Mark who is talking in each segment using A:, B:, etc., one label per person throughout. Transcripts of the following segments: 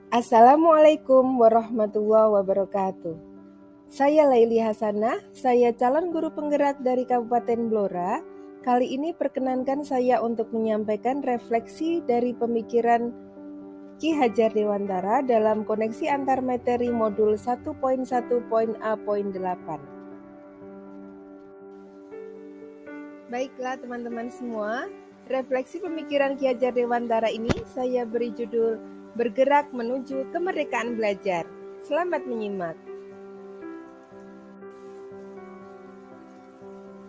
A: Assalamualaikum warahmatullahi wabarakatuh. Saya Laili Hasanah, saya calon guru penggerak dari Kabupaten Blora. Kali ini perkenankan saya untuk menyampaikan refleksi dari pemikiran Ki Hajar Dewantara dalam koneksi antar materi modul 1.1.A.8. Baiklah teman-teman semua, refleksi pemikiran Ki Hajar Dewantara ini saya beri judul Bergerak Menuju Kemerdekaan Belajar. Selamat menyimak.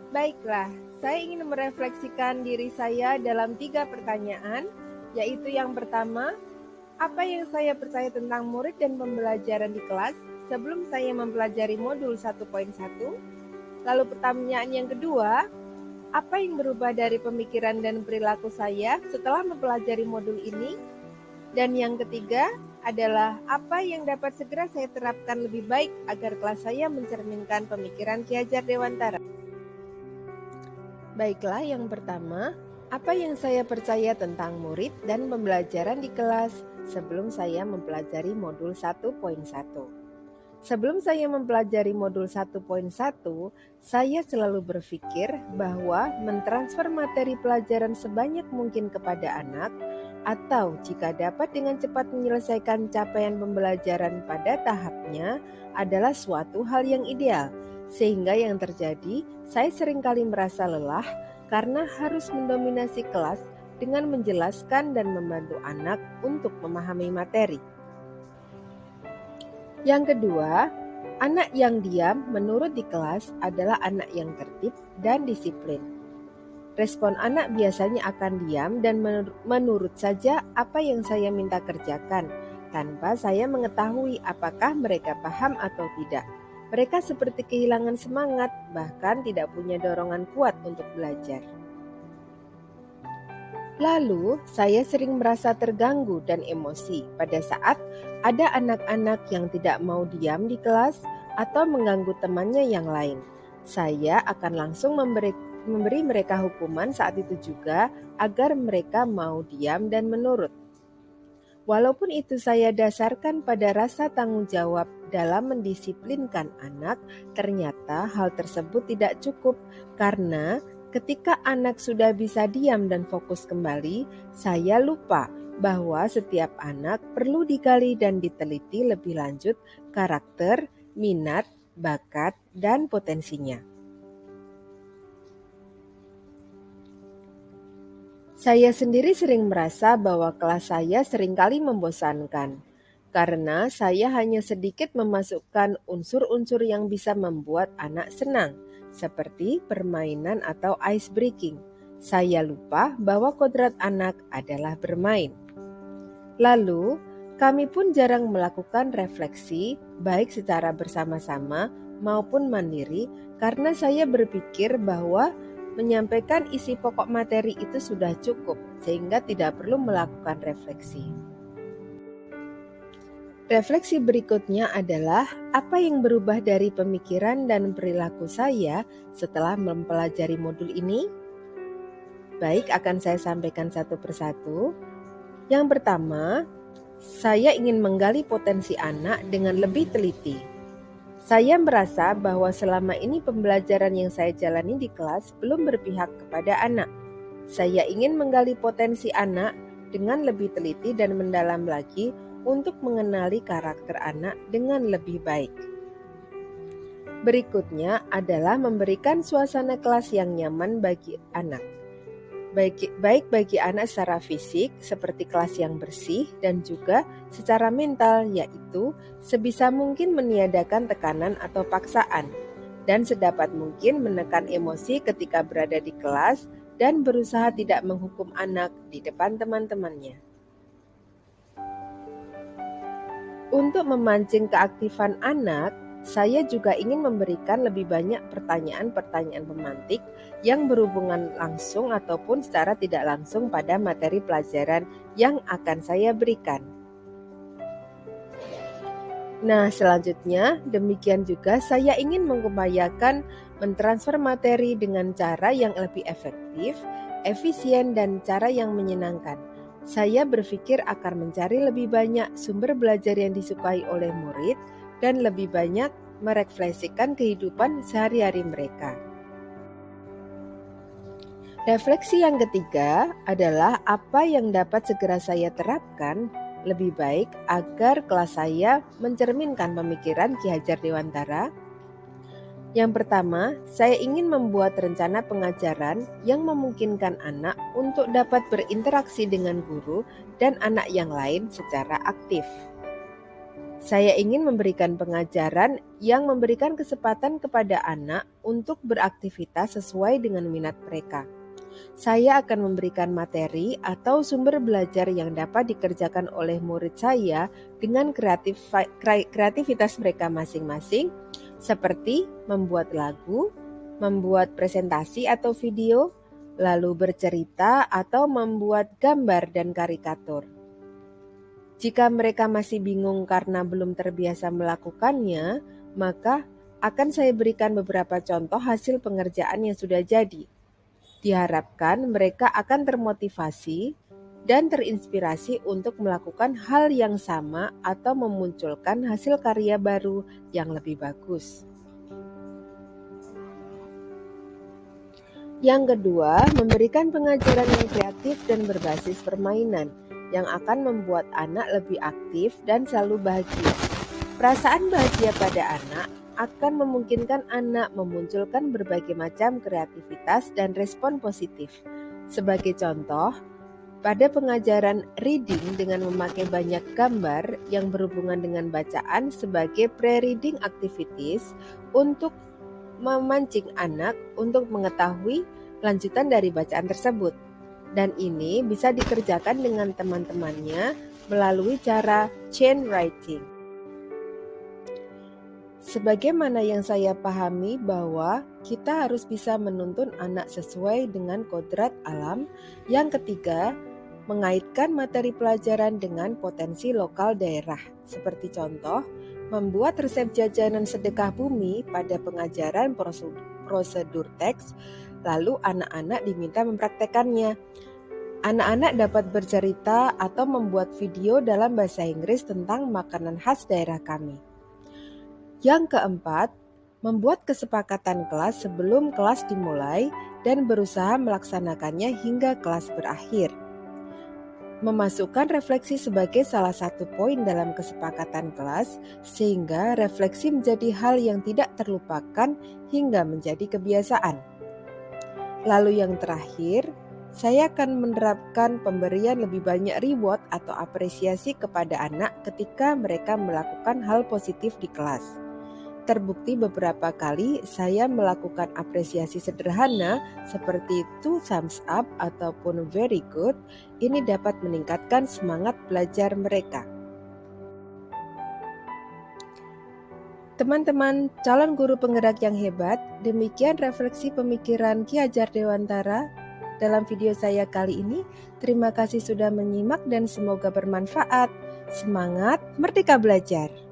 A: Baiklah, saya ingin merefleksikan diri saya dalam 3 pertanyaan, yaitu yang pertama, apa yang saya percaya tentang murid dan pembelajaran di kelas sebelum saya mempelajari modul 1.1? Lalu pertanyaan yang kedua, apa yang berubah dari pemikiran dan perilaku saya setelah mempelajari modul ini? Dan yang ketiga adalah apa yang dapat segera saya terapkan lebih baik agar kelas saya mencerminkan pemikiran Ki Hajar Dewantara. Baiklah, yang pertama, apa yang saya percaya tentang murid dan pembelajaran di kelas sebelum saya mempelajari modul 1.1? Sebelum saya mempelajari modul 1.1, saya selalu berpikir bahwa mentransfer materi pelajaran sebanyak mungkin kepada anak, atau jika dapat dengan cepat menyelesaikan capaian pembelajaran pada tahapnya adalah suatu hal yang ideal. Sehingga yang terjadi, saya seringkali merasa lelah karena harus mendominasi kelas dengan menjelaskan dan membantu anak untuk memahami materi. Yang kedua, anak yang diam menurut di kelas adalah anak yang tertib dan disiplin. Respon anak biasanya akan diam dan menurut saja apa yang saya minta kerjakan, tanpa saya mengetahui apakah mereka paham atau tidak. Mereka seperti kehilangan semangat, bahkan tidak punya dorongan kuat untuk belajar. Lalu, saya sering merasa terganggu dan emosi pada saat ada anak-anak yang tidak mau diam di kelas atau mengganggu temannya yang lain. Saya akan langsung memberi mereka hukuman saat itu juga agar mereka mau diam dan menurut. Walaupun itu saya dasarkan pada rasa tanggung jawab dalam mendisiplinkan anak, ternyata hal tersebut tidak cukup karena ketika anak sudah bisa diam dan fokus kembali, saya lupa bahwa setiap anak perlu digali dan diteliti lebih lanjut karakter, minat, bakat, dan potensinya. Saya sendiri sering merasa bahwa kelas saya seringkali membosankan, karena saya hanya sedikit memasukkan unsur-unsur yang bisa membuat anak senang, seperti permainan atau ice breaking. Saya lupa bahwa kodrat anak adalah bermain. Lalu, kami pun jarang melakukan refleksi, baik secara bersama-sama maupun mandiri, karena saya berpikir bahwa menyampaikan isi pokok materi itu sudah cukup, sehingga tidak perlu melakukan refleksi. Refleksi berikutnya adalah apa yang berubah dari pemikiran dan perilaku saya setelah mempelajari modul ini. Baik, akan saya sampaikan satu persatu. Yang pertama, saya ingin menggali potensi anak dengan lebih teliti. Saya merasa bahwa selama ini pembelajaran yang saya jalani di kelas belum berpihak kepada anak. Saya ingin menggali potensi anak dengan lebih teliti dan mendalam lagi untuk mengenali karakter anak dengan lebih baik. Berikutnya adalah memberikan suasana kelas yang nyaman bagi anak. Baik bagi anak secara fisik seperti kelas yang bersih dan juga secara mental, yaitu sebisa mungkin meniadakan tekanan atau paksaan dan sedapat mungkin menekan emosi ketika berada di kelas dan berusaha tidak menghukum anak di depan teman-temannya. Untuk memancing keaktifan anak, saya juga ingin memberikan lebih banyak pertanyaan-pertanyaan pemantik yang berhubungan langsung ataupun secara tidak langsung pada materi pelajaran yang akan saya berikan. Nah, selanjutnya demikian juga saya ingin mengupayakan mentransfer materi dengan cara yang lebih efektif, efisien, dan cara yang menyenangkan. Saya berpikir akan mencari lebih banyak sumber belajar yang disukai oleh murid dan lebih banyak merefleksikan kehidupan sehari-hari mereka. Refleksi yang ketiga adalah apa yang dapat segera saya terapkan lebih baik agar kelas saya mencerminkan pemikiran Ki Hajar Dewantara. Yang pertama, saya ingin membuat rencana pengajaran yang memungkinkan anak untuk dapat berinteraksi dengan guru dan anak yang lain secara aktif. Saya ingin memberikan pengajaran yang memberikan kesempatan kepada anak untuk beraktivitas sesuai dengan minat mereka. Saya akan memberikan materi atau sumber belajar yang dapat dikerjakan oleh murid saya dengan kreativitas mereka masing-masing, seperti membuat lagu, membuat presentasi atau video, lalu bercerita atau membuat gambar dan karikatur. Jika mereka masih bingung karena belum terbiasa melakukannya, maka akan saya berikan beberapa contoh hasil pengerjaan yang sudah jadi. Diharapkan mereka akan termotivasi dan terinspirasi untuk melakukan hal yang sama atau memunculkan hasil karya baru yang lebih bagus. Yang kedua, memberikan pengajaran yang kreatif dan berbasis permainan yang akan membuat anak lebih aktif dan selalu bahagia. Perasaan bahagia pada anak akan memungkinkan anak memunculkan berbagai macam kreativitas dan respon positif. Sebagai contoh, pada pengajaran reading dengan memakai banyak gambar yang berhubungan dengan bacaan sebagai pre-reading activities untuk memancing anak untuk mengetahui lanjutan dari bacaan tersebut. Dan ini bisa dikerjakan dengan teman-temannya melalui cara chain writing. Sebagaimana yang saya pahami bahwa kita harus bisa menuntun anak sesuai dengan kodrat alam. Yang ketiga, mengaitkan materi pelajaran dengan potensi lokal daerah. Seperti contoh, membuat resep jajanan sedekah bumi pada pengajaran prosedur teks, lalu anak-anak diminta mempraktekannya. Anak-anak dapat bercerita atau membuat video dalam bahasa Inggris tentang makanan khas daerah kami. Yang keempat, membuat kesepakatan kelas sebelum kelas dimulai dan berusaha melaksanakannya hingga kelas berakhir. Memasukkan refleksi sebagai salah satu poin dalam kesepakatan kelas, sehingga refleksi menjadi hal yang tidak terlupakan hingga menjadi kebiasaan. Lalu yang terakhir, saya akan menerapkan pemberian lebih banyak reward atau apresiasi kepada anak ketika mereka melakukan hal positif di kelas. Terbukti beberapa kali saya melakukan apresiasi sederhana seperti 2 thumbs up ataupun very good. Ini dapat meningkatkan semangat belajar mereka. Teman-teman, calon guru penggerak yang hebat, demikian refleksi pemikiran Ki Hajar Dewantara dalam video saya kali ini. Terima kasih sudah menyimak dan semoga bermanfaat. Semangat, merdeka belajar!